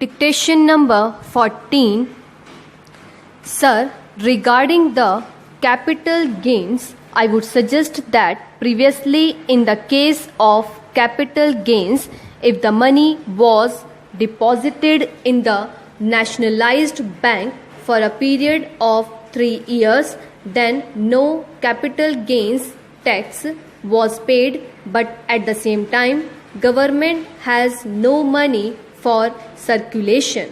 Dictation number 14. Sir, regarding the capital gains, I would suggest that previously in the case of capital gains, if the money was deposited in the nationalized bank for a period of 3 years, then no capital gains tax was paid, but at the same time government has no money for circulation.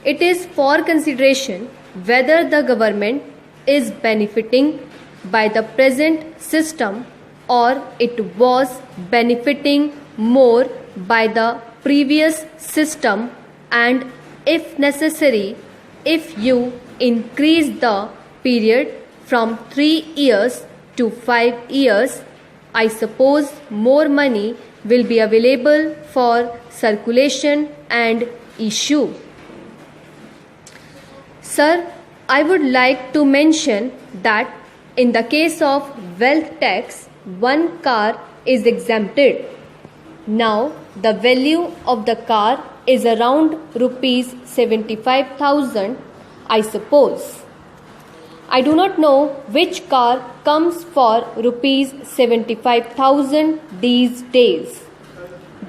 It is for consideration whether the government is benefiting by the present system or it was benefiting more by the previous system, and if necessary, if you increase the period from 3 years to 5 years, I suppose more money will be available for circulation and issue. Sir, I would like to mention that in the case of wealth tax, one car is exempted. Now, the value of the car is around rupees 75,000, I suppose. I do not know which car comes for rupees 75,000 these days.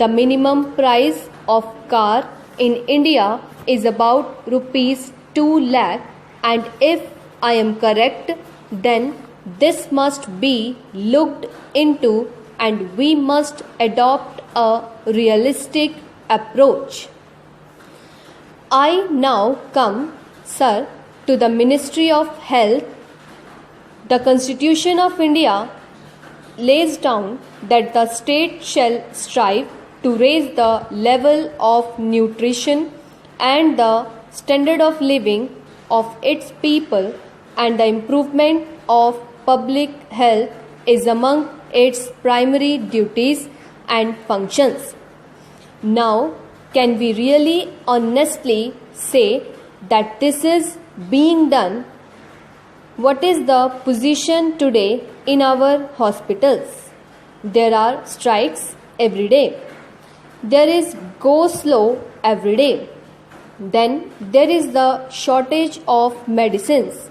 The minimum price of car in India is about rupees 2 lakh, and if I am correct, then this must be looked into and we must adopt a realistic approach. I now come, sir, to the Ministry of Health. The Constitution of India lays down that the state shall strive to raise the level of nutrition and the standard of living of its people, and the improvement of public health is among its primary duties and functions. Now, can we really honestly say that this is being done? What is the position today in our hospitals? There are strikes every day. There is go slow every day. Then there is the shortage of medicines.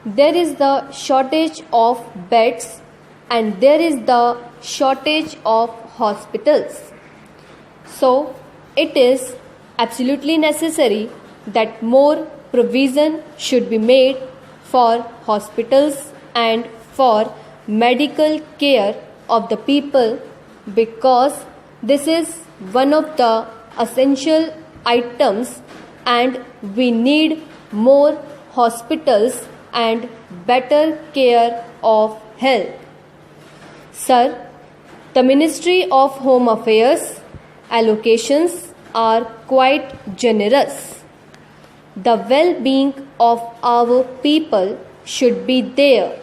There is the shortage of beds, and there is the shortage of hospitals. So it is absolutely necessary that more provision should be made for hospitals and for medical care of the people, because this is one of the essential items and we need more hospitals and better care of health. Sir, the Ministry of Home Affairs allocations are quite generous. The well-being of our people should be there.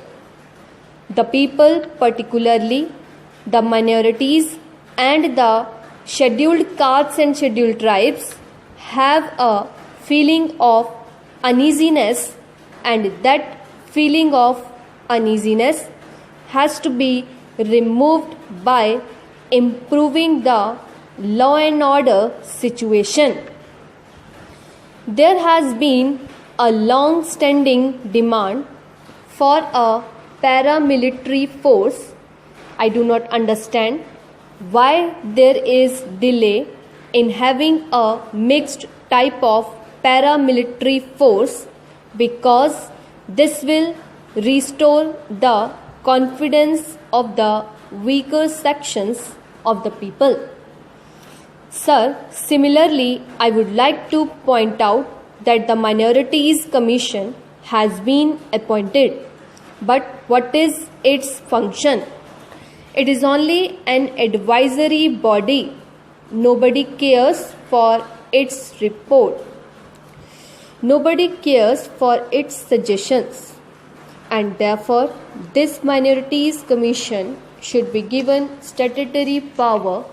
The people, particularly the minorities and the scheduled castes and scheduled tribes, have a feeling of uneasiness, and that feeling of uneasiness has to be removed by improving the law and order situation. There has been a long-standing demand for a paramilitary force. I do not understand why there is delay in having a mixed type of paramilitary force, because this will restore the confidence of the weaker sections of the people. Sir, similarly, I would like to point out that the Minorities Commission has been appointed, but what is its function? It is only an advisory body. Nobody cares for its report. Nobody cares for its suggestions, and therefore this Minorities Commission should be given statutory power,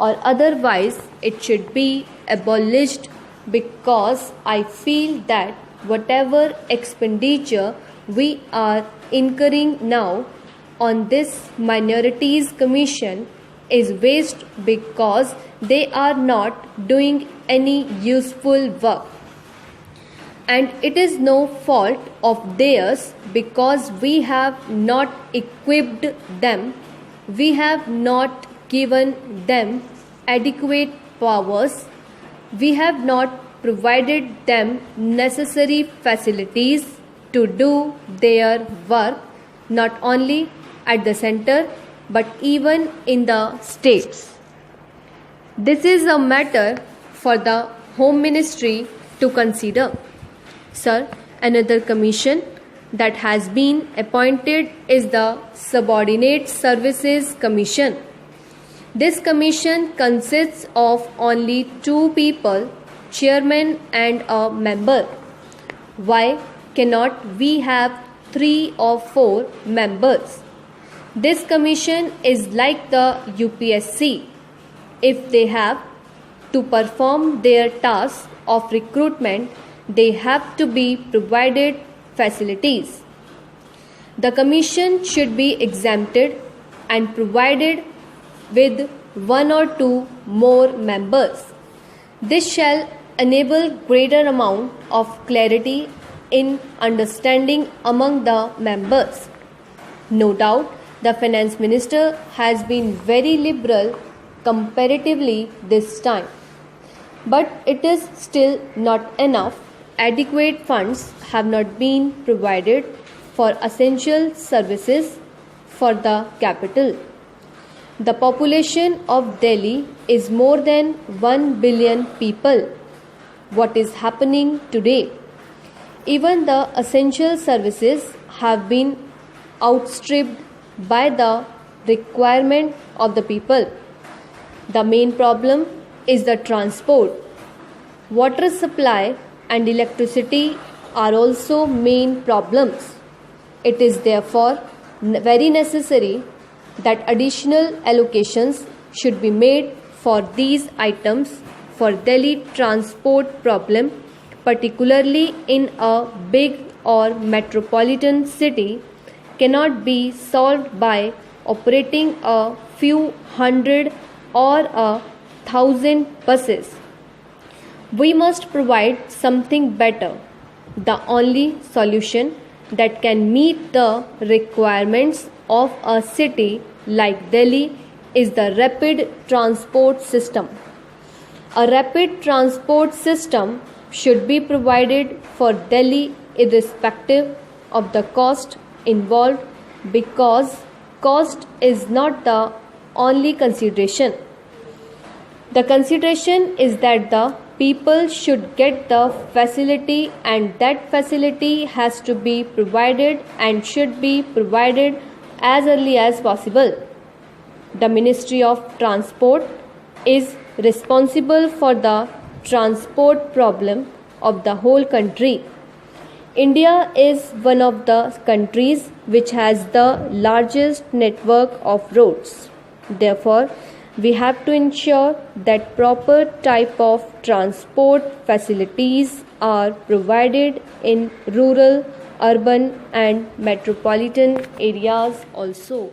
or otherwise it should be abolished, because I feel that whatever expenditure we are incurring now on this Minorities Commission is waste, because they are not doing any useful work. And it is no fault of theirs because we have not equipped them, we have not given them adequate powers, we have not provided them necessary facilities to do their work, not only at the center but even in the states. This is a matter for the Home Ministry to consider. Sir, another commission that has been appointed is the Subordinate Services Commission. This commission consists of only 2 people, chairman and a member. Why cannot we have 3 or 4 members? This commission is like the UPSC. If they have to perform their task of recruitment, they have to be provided facilities. The commission should be exempted and provided with 1 or 2 more members. This shall enable greater amount of clarity in understanding among the members. No doubt, the Finance Minister has been very liberal comparatively this time. But it is still not enough. Adequate funds have not been provided for essential services for the capital. The population of Delhi is more than 1 billion people. What is happening today? Even the essential services have been outstripped by the requirement of the people. The main problem is the transport. Water supply and electricity are also main problems. It is therefore very necessary that additional allocations should be made for these items, for Delhi transport problem, particularly in a big or metropolitan city, cannot be solved by operating a few hundred or 1,000 buses. We must provide something better. The only solution that can meet the requirements of a city like Delhi is the rapid transport system. A rapid transport system should be provided for Delhi irrespective of the cost involved, because cost is not the only consideration. The consideration is that the people should get the facility, and that facility has to be provided and should be provided as early as possible. The Ministry of Transport is responsible for the transport problem of the whole country. India is one of the countries which has the largest network of roads. Therefore, we have to ensure that proper type of transport facilities are provided in rural, urban and metropolitan areas also.